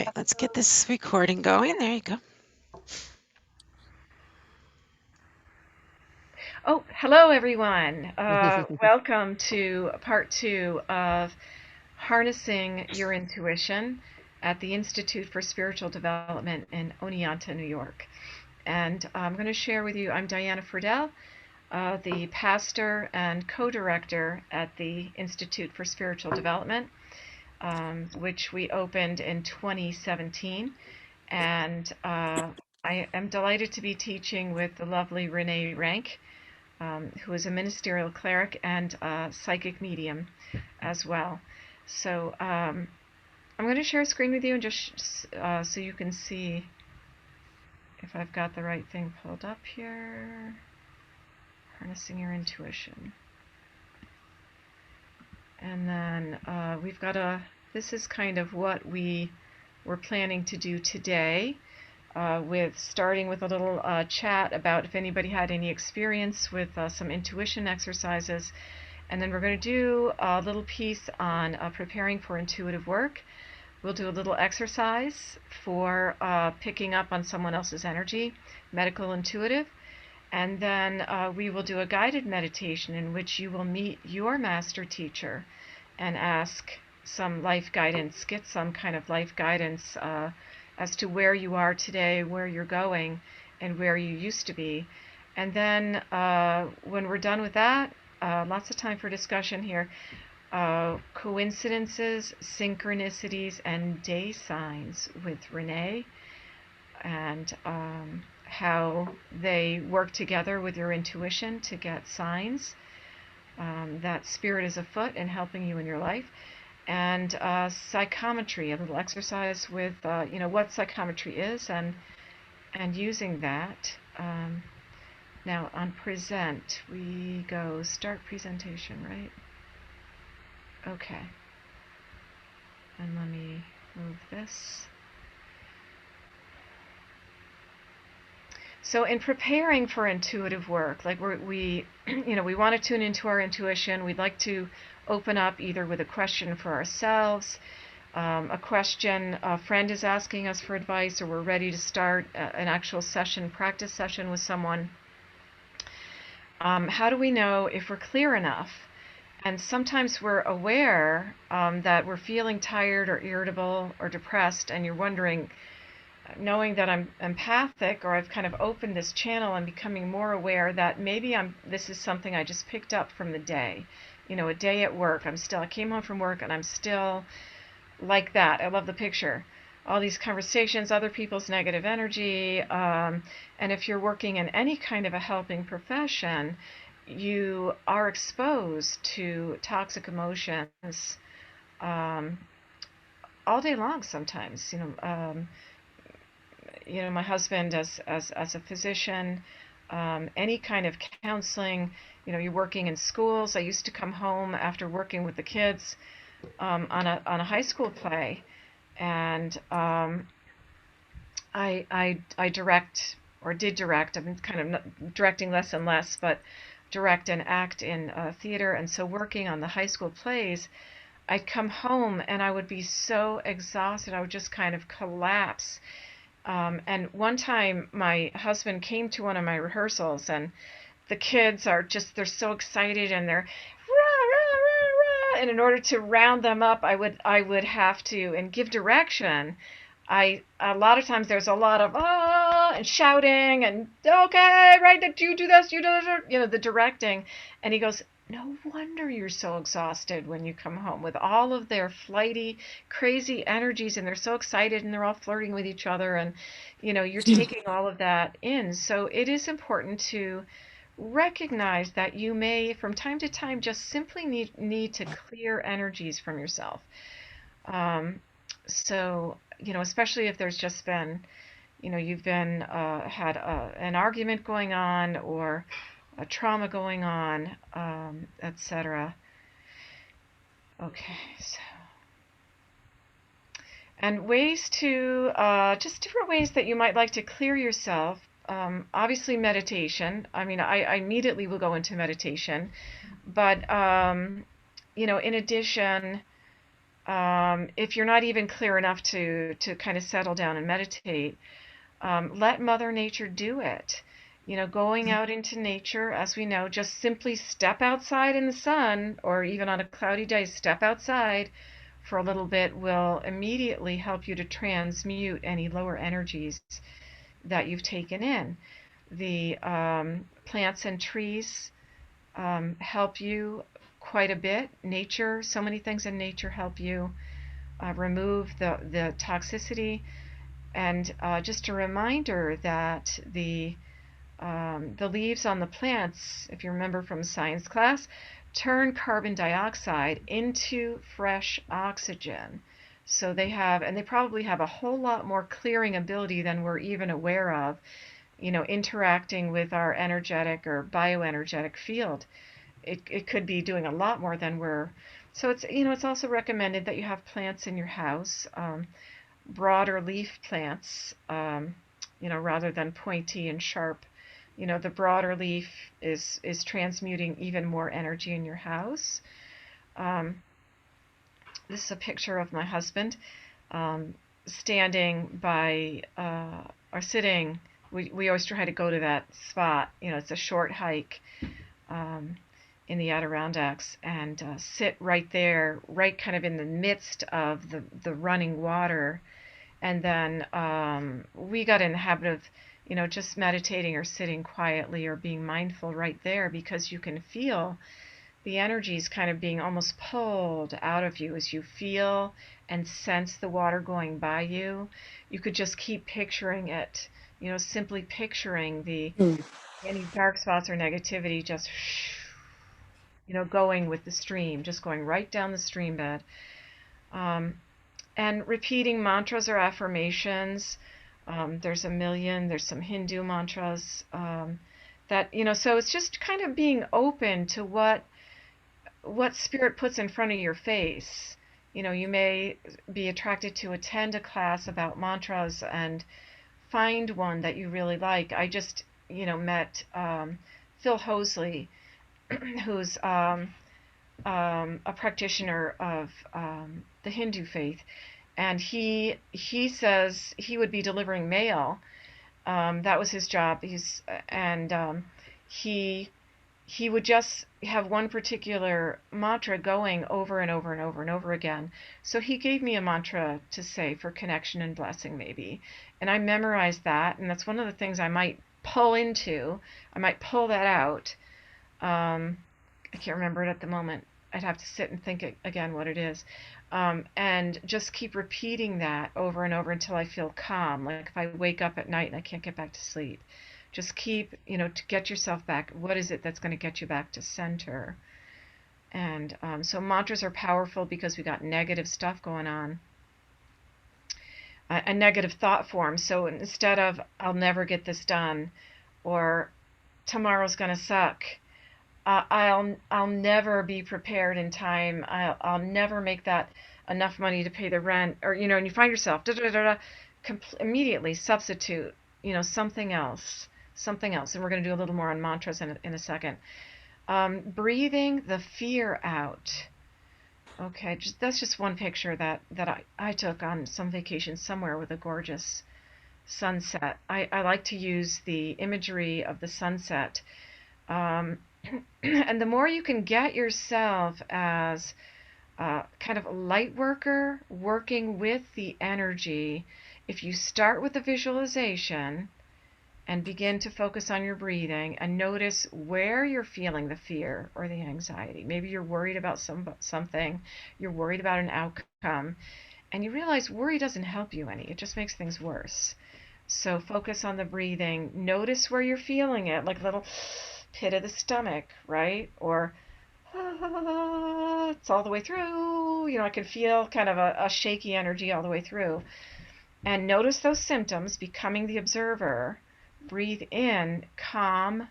Okay, let's get this recording going. There you go. Oh, hello everyone. Welcome to part two of Harnessing Your Intuition at the Institute for Spiritual Development in Oneonta, New York. And I'm going to share with you, I'm Diana Friedel, the pastor and co-director at the Institute for Spiritual Development, which we opened in 2017. And I am delighted to be teaching with the lovely Renee Rank, who is a ministerial cleric and a psychic medium as well. So I'm going to share a screen with you and just so you can see if I've got the right thing pulled up here. Harnessing your intuition. And then we've got this is kind of what we were planning to do today. With starting with a little chat about if anybody had any experience with some intuition exercises. And then we're going to do a little piece on preparing for intuitive work. We'll do a little exercise for picking up on someone else's energy, medical intuitive. And then we will do a guided meditation in which you will meet your master teacher and ask some life guidance, get some kind of life guidance as to where you are today, where you're going, and where you used to be. And then when we're done with that, lots of time for discussion here. Coincidences, synchronicities, and day signs with Renee, and how they work together with your intuition to get signs that spirit is afoot and helping you in your life. And psychometry, a little exercise with what psychometry is and using that. Now on present, we go start presentation, right? Okay. And let me move this. So in preparing for intuitive work, like we want to tune into our intuition. We'd like to open up either with a question for ourselves, a question a friend is asking us for advice, or we're ready to start an actual session, practice session with someone. How do we know if we're clear enough? And sometimes we're aware that we're feeling tired or irritable or depressed, and you're wondering, knowing that I'm empathic, or I've kind of opened this channel and becoming more aware that maybe this is something I just picked up from the day. A day at work. I came home from work and I'm still like that. I love the picture. All these conversations, other people's negative energy. And if you're working in any kind of a helping profession, you are exposed to toxic emotions all day long sometimes. My husband as a physician, any kind of counseling, you're working in schools. I used to come home after working with the kids on a high school play, and I direct, or did direct. I'm kind of directing less and less, but direct and act in theater. And so working on the high school plays, I'd come home and I would be so exhausted. I would just kind of collapse. And one time my husband came to one of my rehearsals, and the kids they're so excited, and they're rah, rah, rah, rah. And in order to round them up, I would have to, and give direction. A lot of times there's a lot of and shouting and okay, right, that you do this, the directing. And he goes, no wonder you're so exhausted when you come home with all of their flighty, crazy energies, and they're so excited and they're all flirting with each other, and you're taking all of that in. So it is important to recognize that you may, from time to time, just simply need to clear energies from yourself. So, especially if there's just been, you've been had an argument going on, or a trauma going on, etc. Okay, so, and ways to, just different ways that you might like to clear yourself. Obviously, meditation. I mean, I immediately will go into meditation, but in addition, If you're not even clear enough to kind of settle down and meditate, let Mother Nature do it. Going out into nature, as we know, just simply step outside in the sun, or even on a cloudy day, step outside for a little bit will immediately help you to transmute any lower energies that you've taken in. The plants and trees help you quite a bit. Nature, so many things in nature help you remove the toxicity. And just a reminder that the leaves on the plants, if you remember from science class, turn carbon dioxide into fresh oxygen. So and they probably have a whole lot more clearing ability than we're even aware of, interacting with our energetic or bioenergetic field. It could be doing a lot more than we're. So it's also recommended that you have plants in your house, broader leaf plants, rather than pointy and sharp. The broader leaf is transmuting even more energy in your house. Um, this is a picture of my husband standing by or sitting. We always try to go to that spot. It's a short hike in the Adirondacks, and sit right there, right kind of in the midst of the running water. And then we got in the habit of, just meditating or sitting quietly or being mindful right there, because you can feel the energies kind of being almost pulled out of you as you feel and sense the water going by you. You could just keep picturing it, simply picturing Mm. any dark spots or negativity just, going with the stream, just going right down the stream bed. Um, and repeating mantras or affirmations. There's a million. There's some Hindu mantras that So it's just kind of being open to what spirit puts in front of your face. You may be attracted to attend a class about mantras and find one that you really like. I just met Phil Hosley, who's a practitioner of the Hindu faith, and he says he would be delivering mail. That was his job. He he would just have one particular mantra going over and over and over and over again. So he gave me a mantra to say for connection and blessing, maybe, and I memorized that, and that's one of the things I might pull into. I might pull that out. I can't remember it at the moment. I'd have to sit and think again what it is. And just keep repeating that over and over until I feel calm. Like if I wake up at night and I can't get back to sleep, just keep, to get yourself back. What is it that's going to get you back to center? And so mantras are powerful because we got negative stuff going on, a negative thought form. So instead of "I'll never get this done," or "Tomorrow's going to suck," I'll never be prepared in time. I'll never make that enough money to pay the rent, or and you find yourself immediately substitute, something else. And we're going to do a little more on mantras in a second. Breathing the fear out. Okay, that's just one picture that I took on some vacation somewhere with a gorgeous sunset. I like to use the imagery of the sunset. And the more you can get yourself as kind of a light worker working with the energy, if you start with the visualization and begin to focus on your breathing and notice where you're feeling the fear or the anxiety. Maybe you're worried about something, you're worried about an outcome, and you realize worry doesn't help you any. It just makes things worse. So focus on the breathing. Notice where you're feeling it, like a little pit of the stomach, right? Or it's all the way through. I can feel kind of a shaky energy all the way through. And notice those symptoms, becoming the observer. Breathe in, calm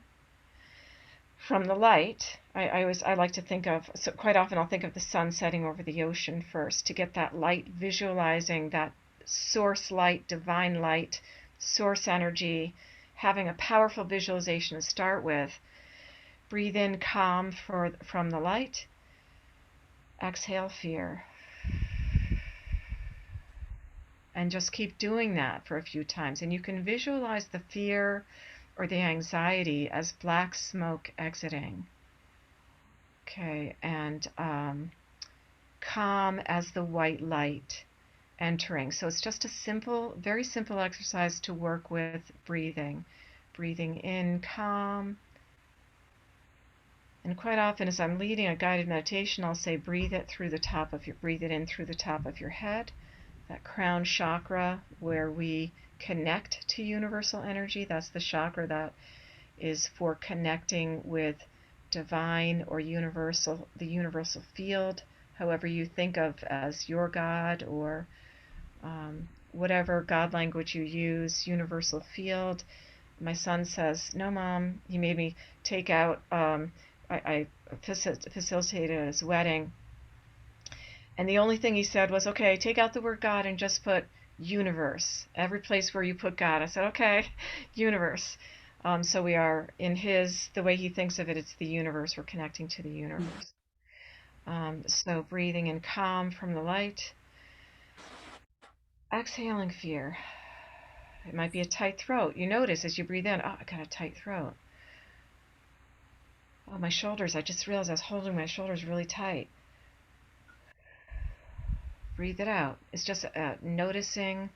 from the light. I like to think of, so quite often I'll think of the sun setting over the ocean first, to get that light, visualizing that source light, divine light, source energy, having a powerful visualization to start with. Breathe in calm from the light. Exhale fear. And just keep doing that for a few times. And you can visualize the fear or the anxiety as black smoke exiting. Okay, and calm as the white light entering. So it's just a simple, very simple exercise to work with breathing. Breathing in calm. And quite often as I'm leading a guided meditation, I'll say breathe it in through the top of your head, that crown chakra where we connect to universal energy. That's the chakra that is for connecting with divine or universal, the universal field, however you think of as your God or whatever God language you use, universal field. My son says, no, Mom, he made me take out, I facilitated his wedding, and the only thing he said was, okay, take out the word God and just put universe. Every place where you put God. I said, okay, universe. So we are in the way he thinks of it, it's the universe. We're connecting to the universe. So breathing in calm from the light. Exhaling fear. It might be a tight throat. You notice as you breathe in, oh, I got a tight throat. Oh, my shoulders, I just realized I was holding my shoulders really tight. Breathe it out. It's just noticing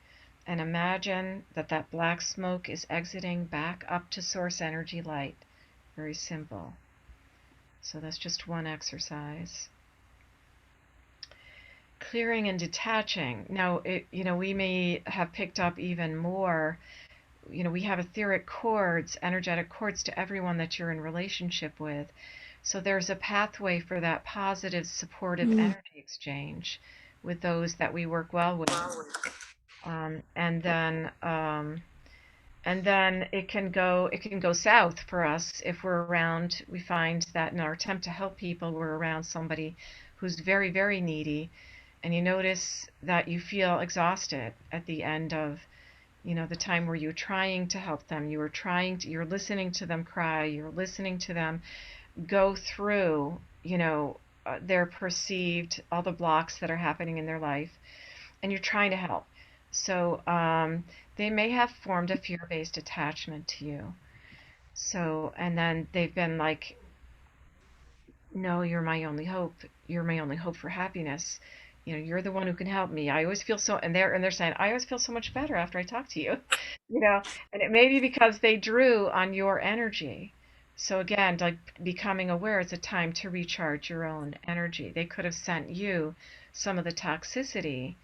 and imagine that that black smoke is exiting back up to source energy light. Very simple. So that's just one exercise. Clearing and detaching. Now, we may have picked up even more. We have etheric cords, energetic cords to everyone that you're in relationship with. So there's a pathway for that positive, supportive energy exchange with those that we work well with. Um, and then um, and then it can go south for us if we're around. We find that in our attempt to help people, we're around somebody who's very, very needy, and you notice that you feel exhausted at the end of the time where you're trying to help them. You're listening to them cry, you're listening to them go through, their perceived, all the blocks that are happening in their life, and you're trying to help. So they may have formed a fear-based attachment to you. So, and then they've been like, no, you're my only hope. You're my only hope for happiness. You're the one who can help me. I always feel so, and they're saying, I always feel so much better after I talk to you. you know, and it may be because they drew on your energy. So again, like becoming aware, it's a time to recharge your own energy. They could have sent you some of the toxicity,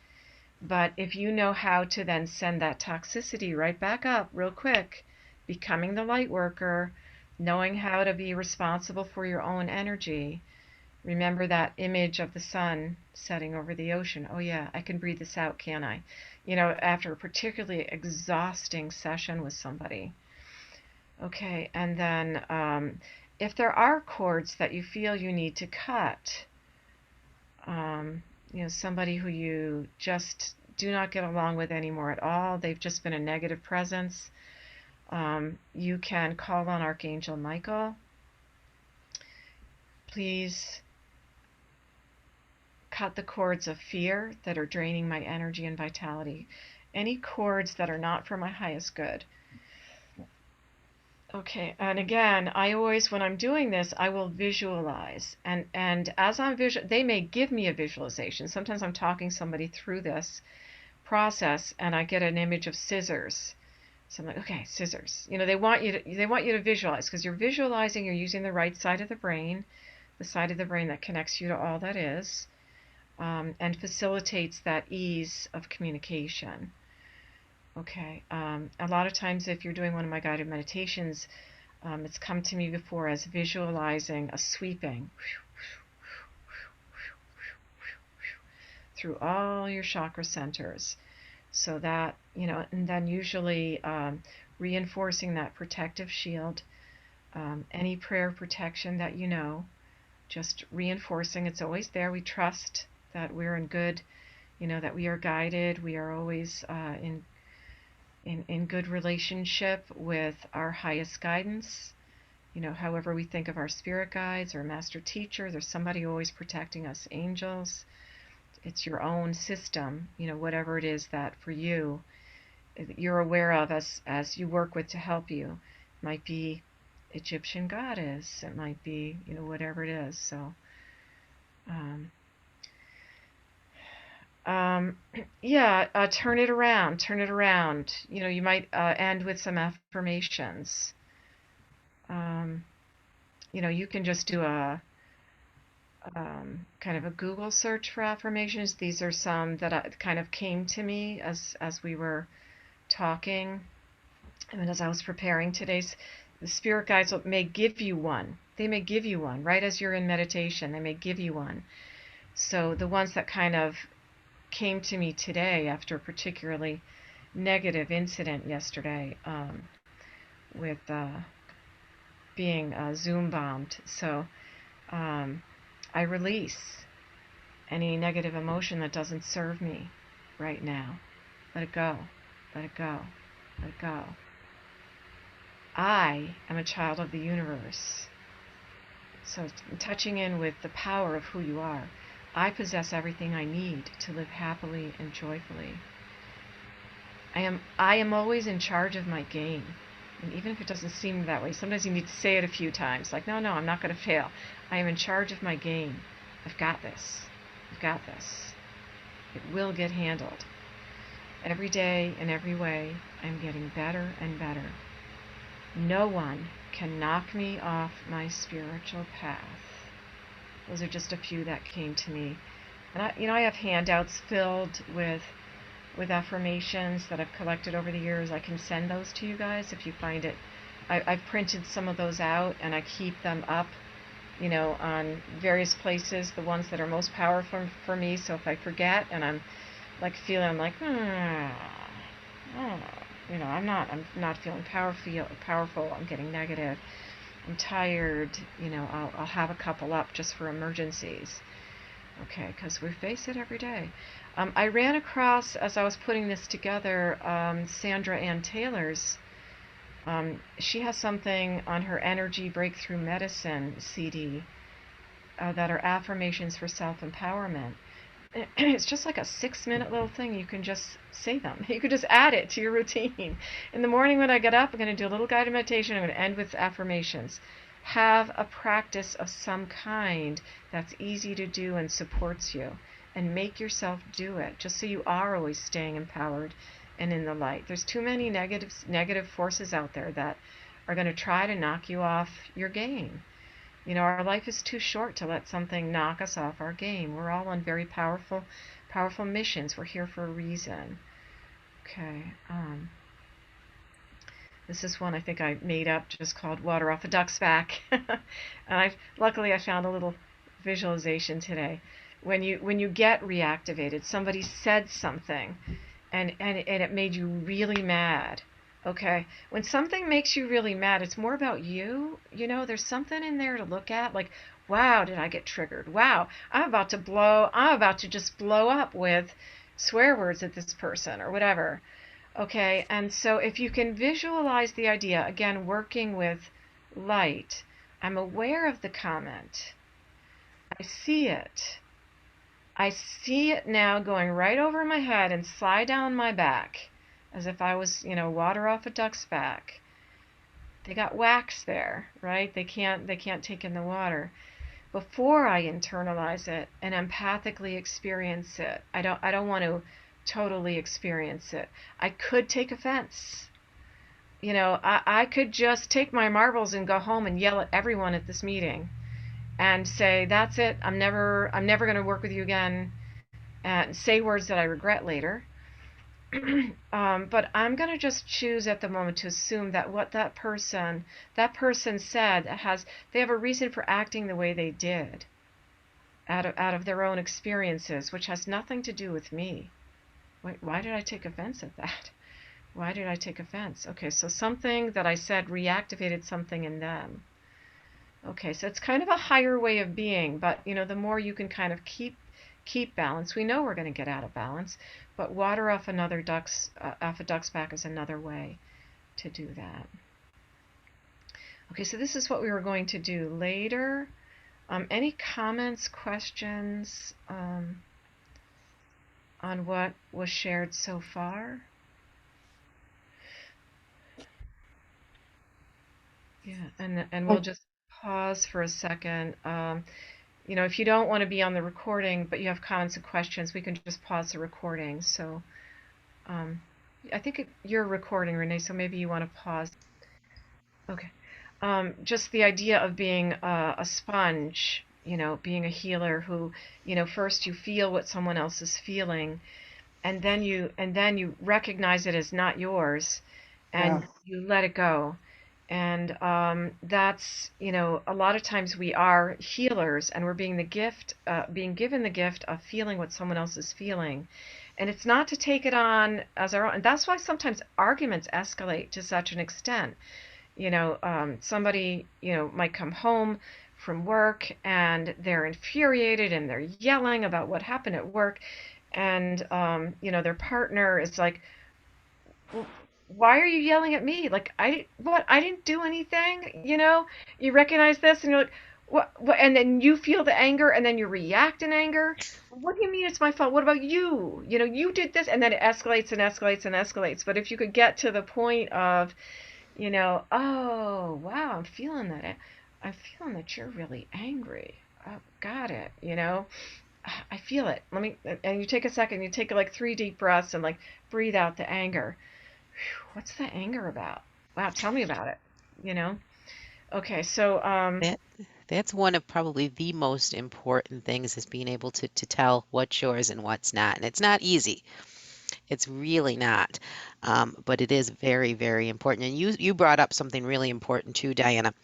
but if you know how to then send that toxicity right back up real quick, becoming the light worker, knowing how to be responsible for your own energy. Remember that image of the sun setting over the ocean. Oh, yeah, I can breathe this out, can't I? After a particularly exhausting session with somebody. Okay, and then if there are cords that you feel you need to cut, um, somebody who you just do not get along with anymore at all, they've just been a negative presence, you can call on Archangel Michael. Please cut the cords of fear that are draining my energy and vitality. Any cords that are not for my highest good. Okay, and again, when I'm doing this, I will visualize. And as I'm they may give me a visualization. Sometimes I'm talking somebody through this process and I get an image of scissors. So I'm like, okay, scissors. They want you to visualize because you're visualizing, you're using the right side of the brain, the side of the brain that connects you to all that is, and facilitates that ease of communication. Okay. A lot of times, if you're doing one of my guided meditations, it's come to me before as visualizing a sweeping through all your chakra centers. So that, and then usually reinforcing that protective shield, any prayer protection that just reinforcing it's always there. We trust that we're in good, that we are guided. We are always in good relationship with our highest guidance. However we think of our spirit guides or master teacher, there's somebody always protecting us, angels, it's your own system, whatever it is that for you you're aware of as you work with to help you. It might be Egyptian goddess, it might be, whatever it is. So, um, um, yeah, turn it around, turn it around. You might end with some affirmations. Um, you can just do a kind of a Google search for affirmations. These are some that kind of came to me as we were talking, and as I was preparing today's. The spirit guides may give you one. They may give you one right as you're in meditation. They may give you one. So the ones that kind of came to me today after a particularly negative incident yesterday, with being Zoom bombed. So um, I release any negative emotion that doesn't serve me right now. Let it go. Let it go. Let it go. I am a child of the universe. So touching in with the power of who you are. I possess everything I need to live happily and joyfully. I am always in charge of my game. And even if it doesn't seem that way, sometimes you need to say it a few times. Like, no, I'm not going to fail. I am in charge of my game. I've got this. I've got this. It will get handled. Every day, in every way, I'm getting better and better. No one can knock me off my spiritual path. Those are just a few that came to me. And I have handouts filled with affirmations that I've collected over the years. I can send those to you guys if you find it. I've printed some of those out, and I keep them up, on various places, the ones that are most powerful for me. So if I forget and I'm like feeling like, I'm not feeling powerful. I'm getting negative. I'm tired. I'll have a couple up just for emergencies. Okay, because we face it every day. I ran across, as I was putting this together, Sandra Ann Taylor's. She has something on her Energy Breakthrough Medicine CD that are affirmations for self-empowerment. It's just like a 6-minute little thing. You can just say them. You could just add it to your routine. In the morning when I get up, I'm going to do a little guided meditation. I'm going to end with affirmations. Have a practice of some kind that's easy to do and supports you. And make yourself do it, just so you are always staying empowered and in the light. There's too many negative forces out there that are going to try to knock you off your game. Our life is too short to let something knock us off our game. We're all on very powerful missions. We're here for a reason. Okay. This is one I think I made up, just called Water Off a Duck's Back. And luckily I found a little visualization today. When you get reactivated, somebody said something, and it made you really mad. Okay, when something makes you really mad, it's more about you. There's something in there to look at, like, wow, did I get triggered? Wow, I'm about to just blow up with swear words at this person or whatever. Okay, and so if you can visualize the idea, again, working with light, I'm aware of the comment. I see it. I see it now going right over my head and slide down my back, as if I was, water off a duck's back. They got wax there, right? They can't take in the water. Before I internalize it and empathically experience it, I don't want to totally experience it. I could take offense. I could just take my marbles and go home and yell at everyone at this meeting and say, that's it, I'm never going to work with you again, and say words that I regret later. But I'm going to just choose at the moment to assume that what that person said they have a reason for acting the way they did out of their own experiences, which has nothing to do with me. Wait, why did I take offense at that? Why did I take offense? Okay, so something that I said reactivated something in them. Okay, so it's kind of a higher way of being, but the more you can kind of keep balance. We know we're going to get out of balance, but water off a duck's back is another way to do that. Okay, so this is what we were going to do later. Any comments, questions? on what was shared so far. Yeah, and we'll Oh, just pause for a second. If you don't want to be on the recording, but you have comments and questions, we can just pause the recording. So, um, I think you're recording, Renee, so maybe you want to pause. Okay. Just the idea of being a sponge, being a healer who, first you feel what someone else is feeling, and then you recognize it as not yours, yeah. and you let it go. And that's, a lot of times we are healers, and we're being given the gift of feeling what someone else is feeling. And it's not to take it on as our own. And that's why sometimes arguments escalate to such an extent. Somebody, might come home from work and they're infuriated and they're yelling about what happened at work. And, their partner is like, why are you yelling at me? Like, I didn't do anything, You recognize this and you're like, what? And then you feel the anger and then you react in anger. What do you mean it's my fault? What about you? You did this, and then it escalates and escalates and escalates. But if you could get to the point of, oh, wow, I'm feeling that you're really angry. Oh, got it, I feel it. And you take a second, you take like 3 deep breaths and like breathe out the anger. Whew, what's the anger about? Wow, tell me about it, you know? Okay, so, That that's one of probably the most important things is being able to tell what's yours and what's not. And it's not easy. It's really not. But it is very, very important. And you brought up something really important too, Diana.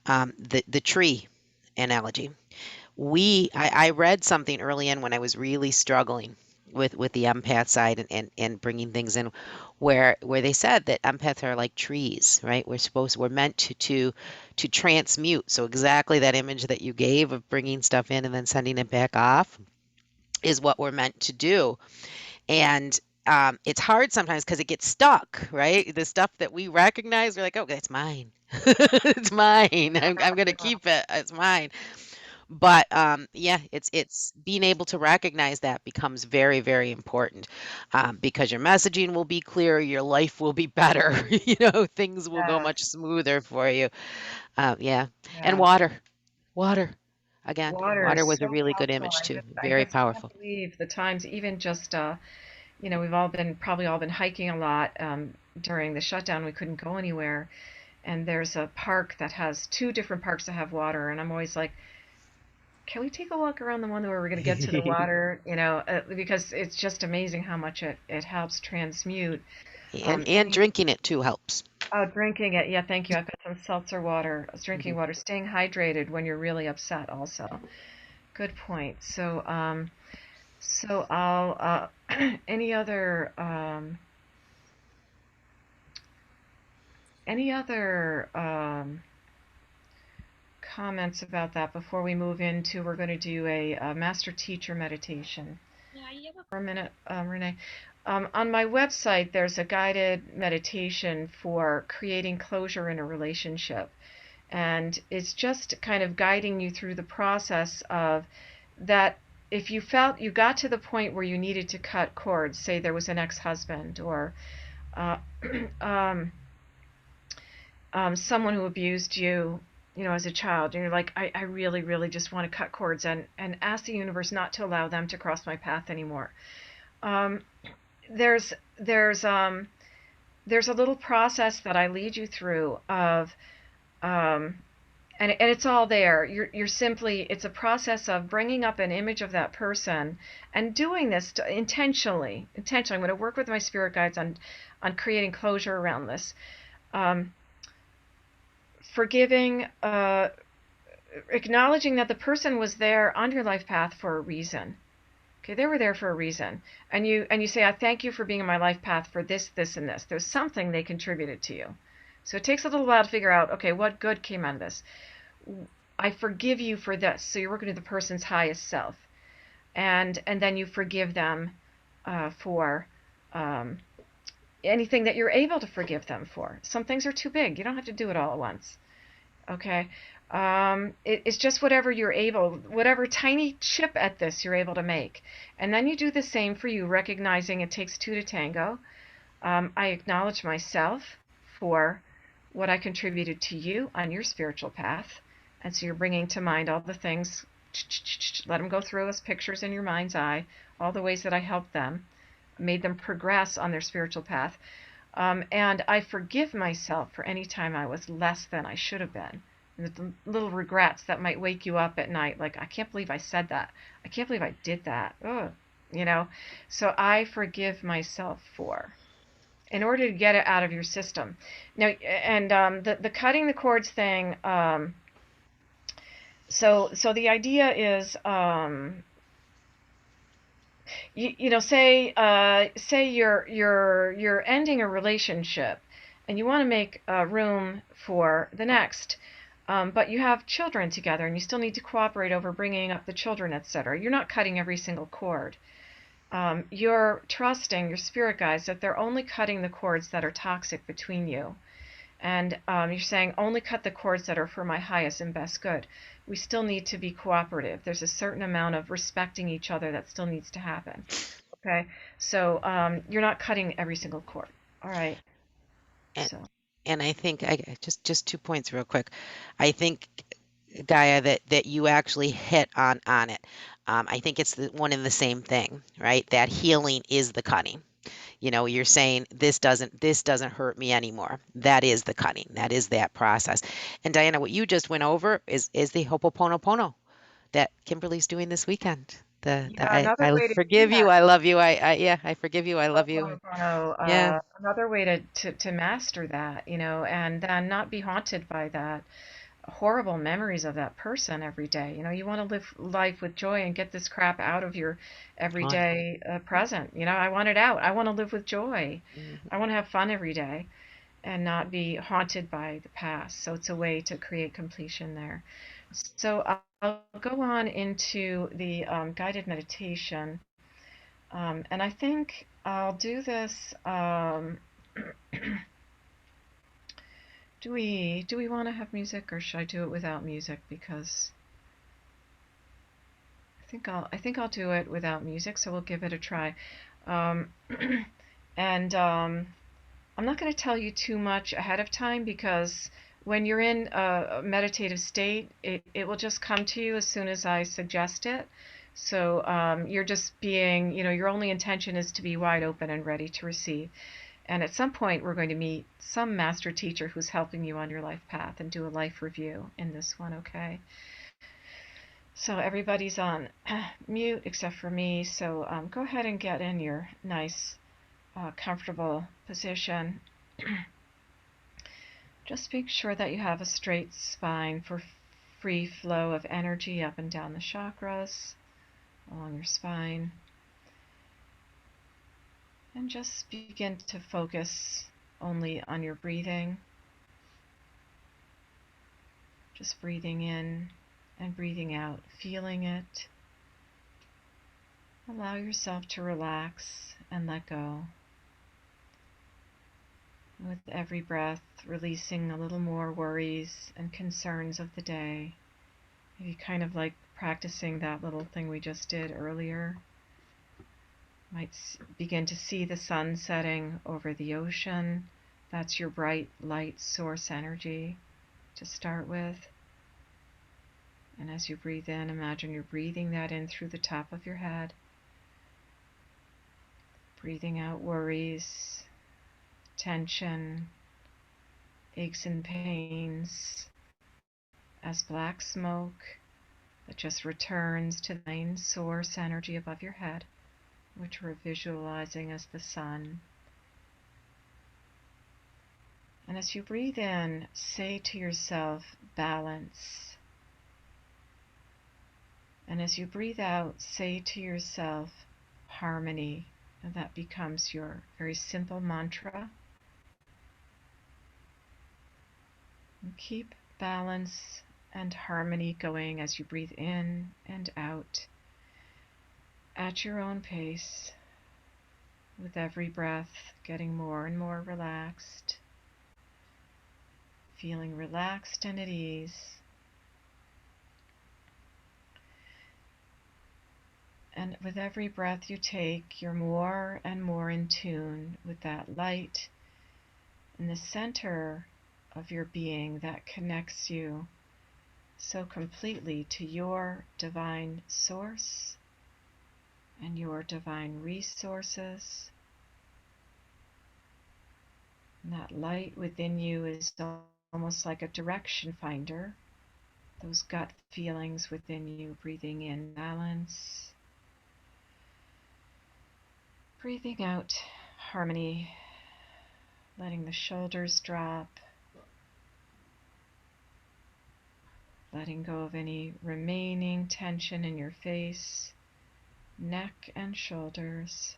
The tree analogy. I read something early in when I was really struggling with the empath side and bringing things in where they said that empaths are like trees, right? We're meant to transmute. So exactly that image that you gave of bringing stuff in and then sending it back off is what we're meant to do. And it's hard sometimes because it gets stuck, right? The stuff that we recognize, we're like, oh, that's mine. It's mine. I'm gonna keep it. It's mine. But yeah, it's being able to recognize that becomes very, very important, because your messaging will be clearer, your life will be better, things will go yeah, much smoother for you. Yeah, and yeah. water. Again, Water is water was a so really good helpful. image I too. just, I Very just can't powerful. believe the times, even just, we've probably all been hiking a lot, during the shutdown. We couldn't go anywhere. And there's a park that has two different parks that have water. And I'm always like, can we take a walk around the one where we're going to get to the water? Because it's just amazing how much it helps transmute. And drinking it too helps. Oh, drinking it. Yeah, thank you. I've got some seltzer water. I was drinking water. Staying hydrated when you're really upset also. Good point. So I'll, any other, comments about that before we move into, we're going to do a master teacher meditation for a minute, Renee. On my website, there's a guided meditation for creating closure in a relationship. And it's just kind of guiding you through the process of that. If you felt you got to the point where you needed to cut cords, say there was an ex-husband or uh, um, someone who abused you, as a child, and you're like, I really, really just want to cut cords and ask the universe not to allow them to cross my path anymore. Um, there's there's um, there's a little process that I lead you through of, um, and it's all there. You're simply, it's a process of bringing up an image of that person and doing this intentionally. Intentionally, I'm going to work with my spirit guides on creating closure around this. Um, Forgiving, acknowledging that the person was there on your life path for a reason. Okay, they were there for a reason. And you say, I thank you for being in my life path for this, this, and this. There's something they contributed to you. So it takes a little while to figure out, okay, what good came out of this? I forgive you for this. So you're working to the person's highest self. And then you forgive them, for, um, anything that you're able to forgive them for. Some things are too big. You don't have to do it all at once. Okay. It's just whatever you're able, whatever tiny chip at this you're able to make. And then you do the same for you, recognizing it takes two to tango. I acknowledge myself for what I contributed to you on your spiritual path. And so you're bringing to mind all the things, let them go through as pictures in your mind's eye, all the ways that I helped them, made them progress on their spiritual path. And I forgive myself for any time I was less than I should have been. And the little regrets that might wake you up at night, like, I can't believe I said that. I can't believe I did that. Ugh, you know? So I forgive myself for, in order to get it out of your system. Now, and the cutting the cords thing, so the idea is, say you're ending a relationship, and you want to make room for the next, but you have children together, and you still need to cooperate over bringing up the children, etc. You're not cutting every single cord. You're trusting your spirit guides that they're only cutting the cords that are toxic between you. And you're saying only cut the cords that are for my highest and best good. We still need to be cooperative. There's a certain amount of respecting each other that still needs to happen. Okay, so you're not cutting every single cord. All right. And So and I think just 2 points real quick. I think, Gaia, that you actually hit on it. I think it's the one and the same thing, right? That healing is the cutting. You're saying this doesn't hurt me anymore. That is the cutting. That is that process. And Diana, what you just went over is the Hopoponopono that Kimberly's doing this weekend. The yeah, another I way to do forgive you, that. I love you, yeah, I forgive you, I love you. Ho'oponopono, Yeah, another way to master that, and then not be haunted by that horrible memories of that person every day. You want to live life with joy and get this crap out of your on. everyday present. I want it out. I want to live with joy. Mhm. I want to have fun every day and not be haunted by the past. So it's a way to create completion there. So I'll go on into the guided meditation. And I think I'll do this. Do we want to have music, or should I do it without music? Because I think I'll do it without music. So we'll give it a try. Um, and I'm not going to tell you too much ahead of time, because when you're in a meditative state, it will just come to you as soon as I suggest it. So you're just being, your only intention is to be wide open and ready to receive. And at some point, we're going to meet some master teacher who's helping you on your life path and do a life review in this one, okay? So everybody's on mute except for me. So go ahead and get in your nice, comfortable position. Just make sure that you have a straight spine for free flow of energy up and down the chakras along your spine. And just begin to focus only on your breathing. Just breathing in and breathing out, feeling it. Allow yourself to relax and let go. With every breath, releasing a little more worries and concerns of the day. Maybe kind of like practicing that little thing we just did earlier. Might begin to see the sun setting over the ocean. That's your bright light source energy to start with. And as you breathe in, imagine you're breathing that in through the top of your head. Breathing out worries, tension, aches and pains as black smoke that just returns to the main source energy above your head, which we're visualizing as the sun. And as you breathe in, say to yourself, balance. And as you breathe out, say to yourself, harmony. And that becomes your very simple mantra. And keep balance and harmony going as you breathe in and out at your own pace, with every breath getting more and more relaxed, feeling relaxed and at ease, And with every breath you take, you're more and more in tune with that light in the center of your being that connects you so completely to your divine source and your divine resources. And that light within you is almost like a direction finder. Those gut feelings within you, breathing in balance, breathing out harmony, letting the shoulders drop, letting go of any remaining tension in your face, neck and shoulders.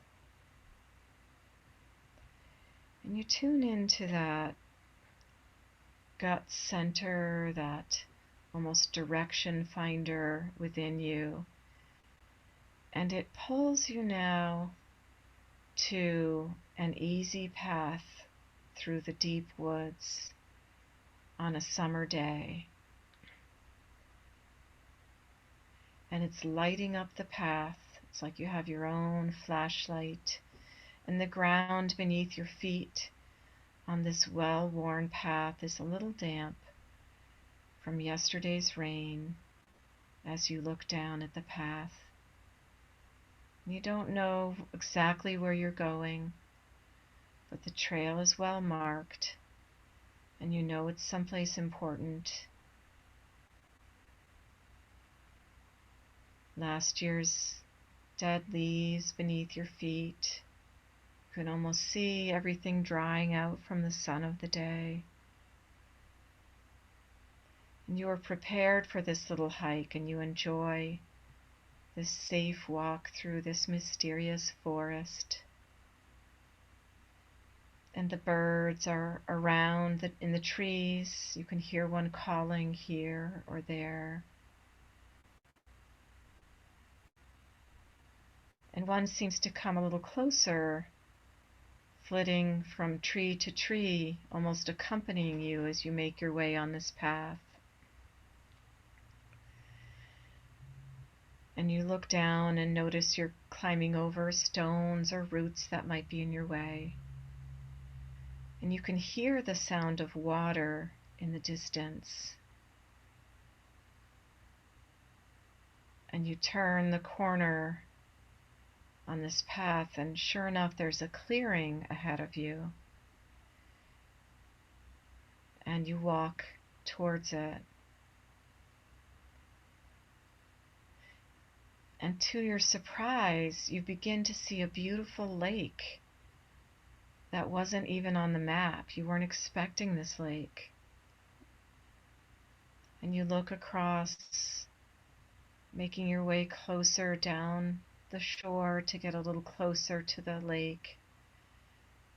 And you tune into that gut center, that almost direction finder within you. And it pulls you now to an easy path through the deep woods on a summer day. And it's lighting up the path. It's like you have your own flashlight, and the ground beneath your feet on this well-worn path is a little damp from yesterday's rain as you look down at the path. You don't know exactly where you're going, but the trail is well marked, and you know it's someplace important. Last year's dead leaves beneath your feet. You can almost see everything drying out from the sun of the day. And you are prepared for this little hike, and you enjoy this safe walk through this mysterious forest. And the birds are around in the trees. You can hear one calling here or there. And one seems to come a little closer, flitting from tree to tree, almost accompanying you as you make your way on this path. And you look down and notice you're climbing over stones or roots that might be in your way. And you can hear the sound of water in the distance. And you turn the corner on this path, and sure enough, there's a clearing ahead of you. And you walk towards it. And to your surprise, you begin to see a beautiful lake that wasn't even on the map. You weren't expecting this lake. And you look across, making your way closer down the shore to get a little closer to the lake,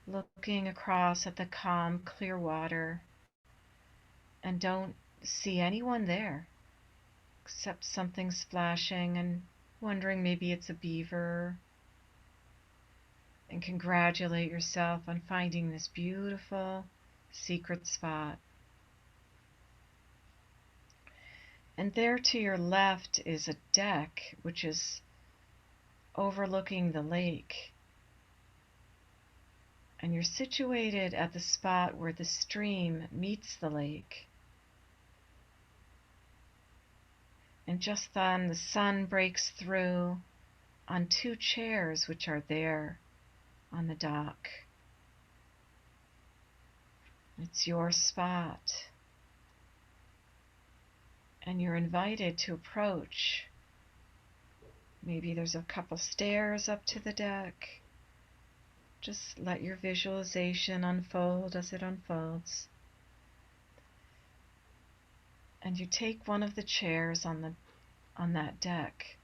looking across at the calm, clear water, and don't see anyone there except something splashing and wondering maybe it's a beaver, and congratulate yourself on finding this beautiful secret spot. And there to your left is a deck which is overlooking the lake. And you're situated at the spot where the stream meets the lake. And just then the sun breaks through on two chairs which are there on the dock. It's your spot. And you're invited to approach. Maybe there's a couple stairs up to the deck. Just let your visualization unfold as it unfolds. And you take one of the chairs on that deck.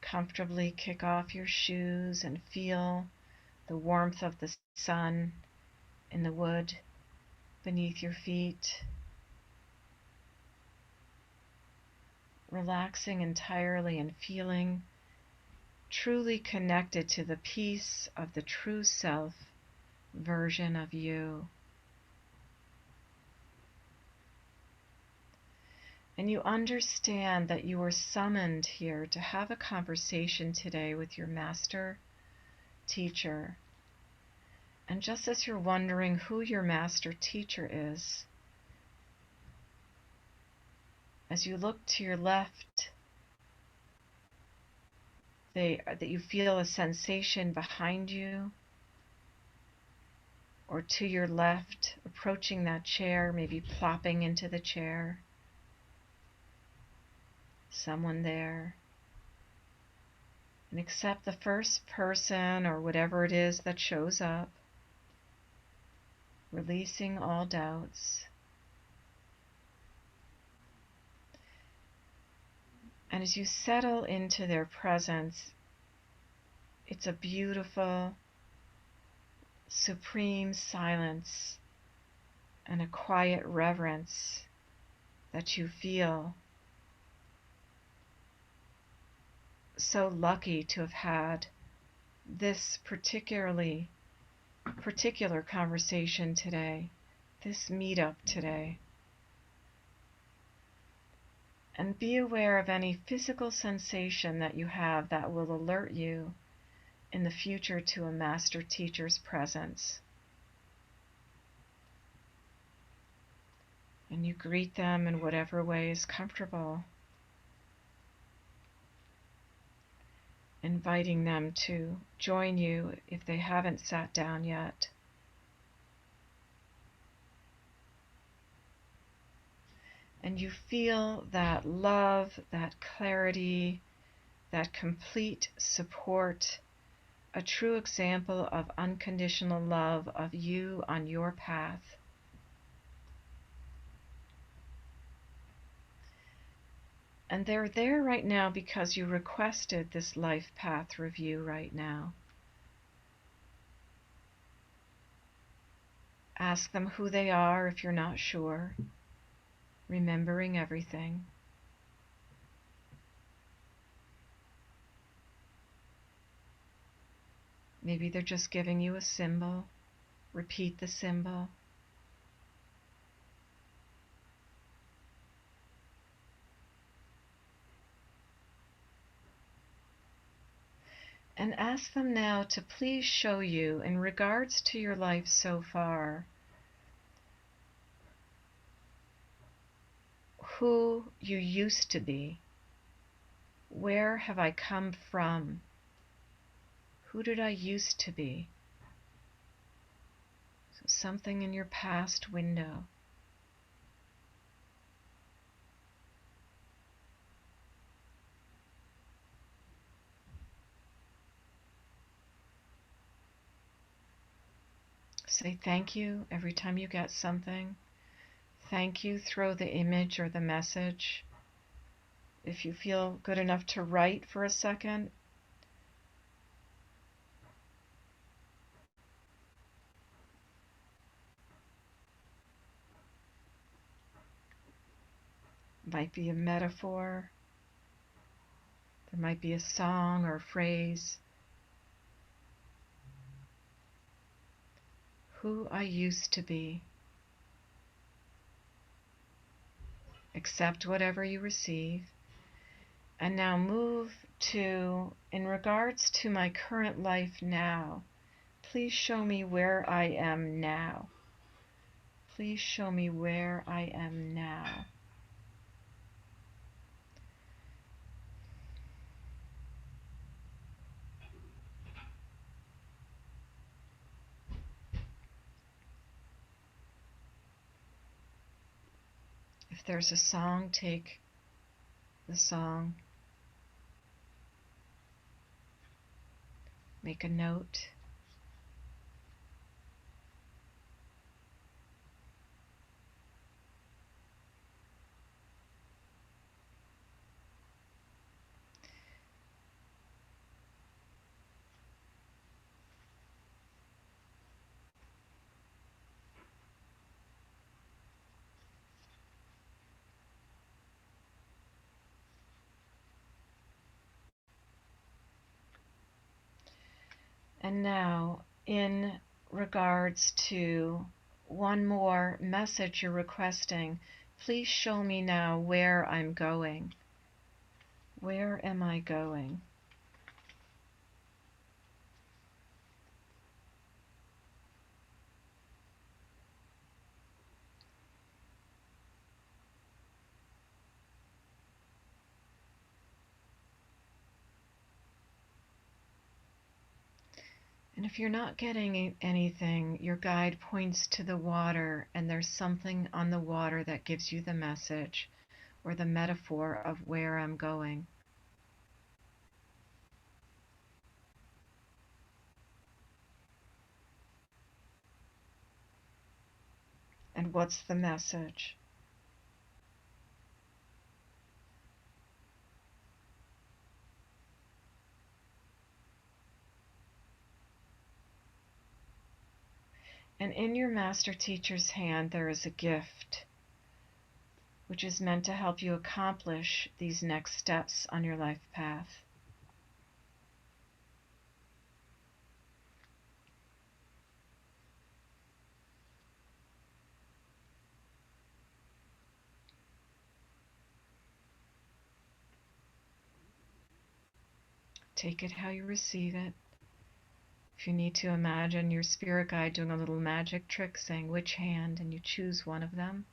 Comfortably kick off your shoes and feel the warmth of the sun in the wood beneath your feet. Relaxing entirely and feeling truly connected to the peace of the true self version of you. And you understand that you were summoned here to have a conversation today with your master teacher. And just as you're wondering who your master teacher is, as you look to your left, that you feel a sensation behind you or to your left, approaching that chair, maybe plopping into the chair. Someone there. And accept the first person or whatever it is that shows up, releasing all doubts. And as you settle into their presence, it's a beautiful, supreme silence and a quiet reverence that you feel. So lucky to have had this particular conversation today, this meetup today. And be aware of any physical sensation that you have that will alert you in the future to a master teacher's presence. And you greet them in whatever way is comfortable, inviting them to join you if they haven't sat down yet. And you feel that love, that clarity, that complete support, a true example of unconditional love of you on your path. And they're there right now because you requested this life path review right now. Ask them who they are if you're not sure, remembering everything. Maybe they're just giving you a symbol. Repeat the symbol. And ask them now to please show you, in regards to your life so far, who you used to be. Where have I come from? Who did I used to be? So something in your past window. Say thank you every time you get something. Thank you, throw the image or the message. If you feel good enough to write for a second, might be a metaphor, there might be a song or a phrase. Who I used to be. Accept whatever you receive. And now move to, in regards to my current life now, please show me where I am now. Please show me where I am now. If there's a song, take the song. Make a note. And now, in regards to one more message you're requesting, please show me now where I'm going. Where am I going? And if you're not getting anything, your guide points to the water, and there's something on the water that gives you the message or the metaphor of where I'm going. And what's the message? And in your master teacher's hand, there is a gift, which is meant to help you accomplish these next steps on your life path. Take it how you receive it. If you need to, imagine your spirit guide doing a little magic trick saying which hand, and you choose one of them.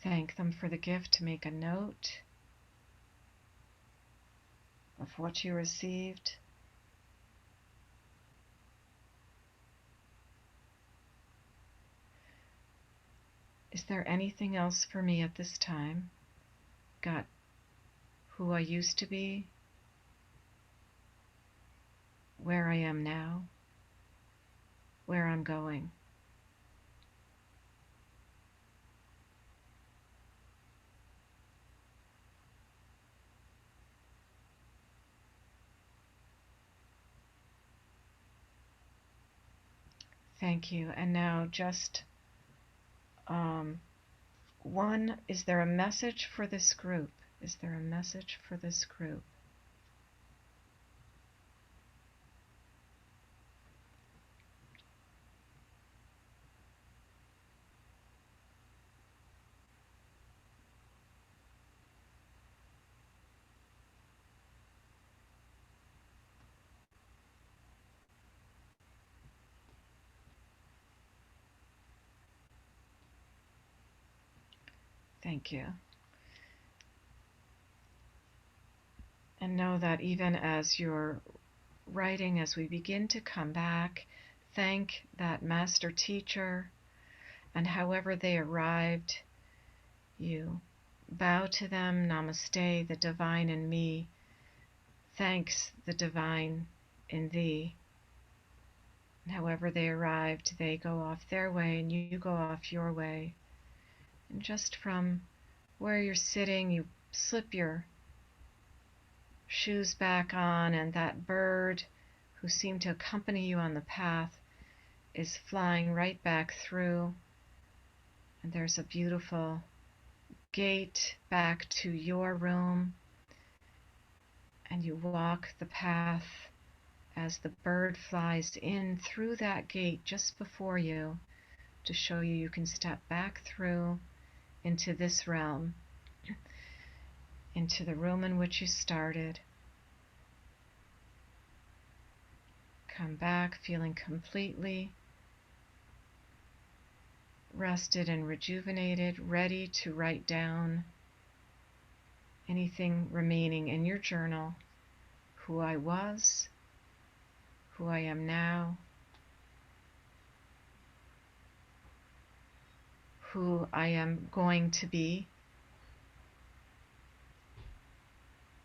Thank them for the gift. To make a note of what you received. Is there anything else for me at this time? Got who I used to be, where I am now, where I'm going. Thank you. And now just one, is there a message for this group? Is there a message for this group? Thank you. And know that even as you're writing, as we begin to come back, thank that master teacher, and however they arrived, you bow to them. Namaste, the divine in me thanks the divine in thee. And however they arrived, they go off their way and you go off your way. And just from where you're sitting, you slip your shoes back on, and that bird who seemed to accompany you on the path is flying right back through. And there's a beautiful gate back to your room. And you walk the path as the bird flies in through that gate just before you to show you you can step back through into this realm, into the room in which you started. Come back feeling completely rested and rejuvenated, ready to write down anything remaining in your journal. Who I was, who I am now, who I am going to be,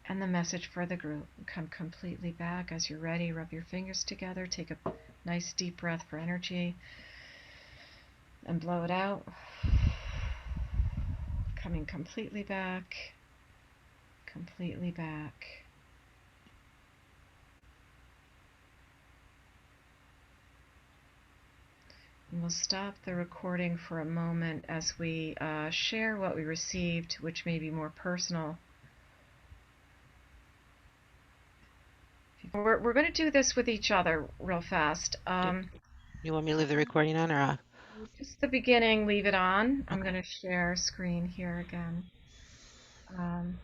and the message for the group. Come completely back. As you're ready, rub your fingers together, take a nice deep breath for energy, and blow it out. Coming completely back, completely back. And we'll stop the recording for a moment as we share what we received, which may be more personal. We're going to do this with each other real fast. You want me to leave the recording on or off? Just the beginning, leave it on. I'm Okay. going to share screen here again. Um,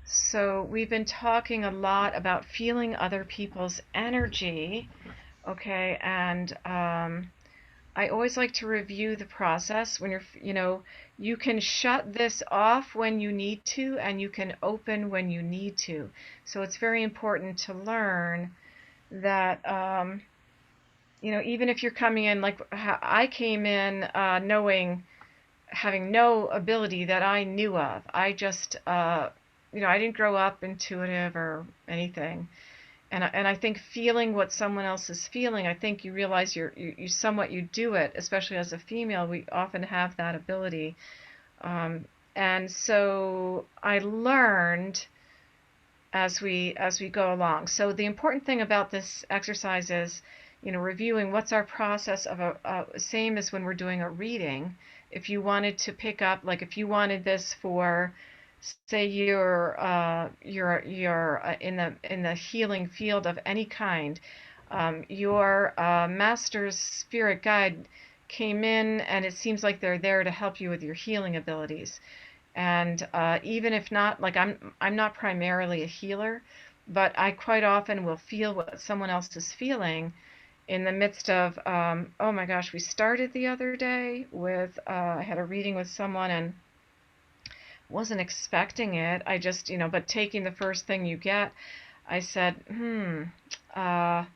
so we've been talking a lot about feeling other people's energy, okay, and I always like to review the process when you can shut this off when you need to, and you can open when you need to. So it's very important to learn that, even if you're coming in, like I came in having no ability that I knew of. I just, I didn't grow up intuitive or anything. And I think feeling what someone else is feeling, I think you realize you somewhat you do it, especially as a female. We often have that ability, and so I learned as we go along. So the important thing about this exercise is, reviewing what's our process of same as when we're doing a reading. If you wanted to pick up, like if you wanted this for, say you're in the healing field of any kind, your master's spirit guide came in, and it seems like they're there to help you with your healing abilities. And even if not, like I'm not primarily a healer, but I quite often will feel what someone else is feeling in the midst of, oh my gosh, we started the other day with, I had a reading with someone and wasn't expecting it. I just, but taking the first thing you get, I said, I'm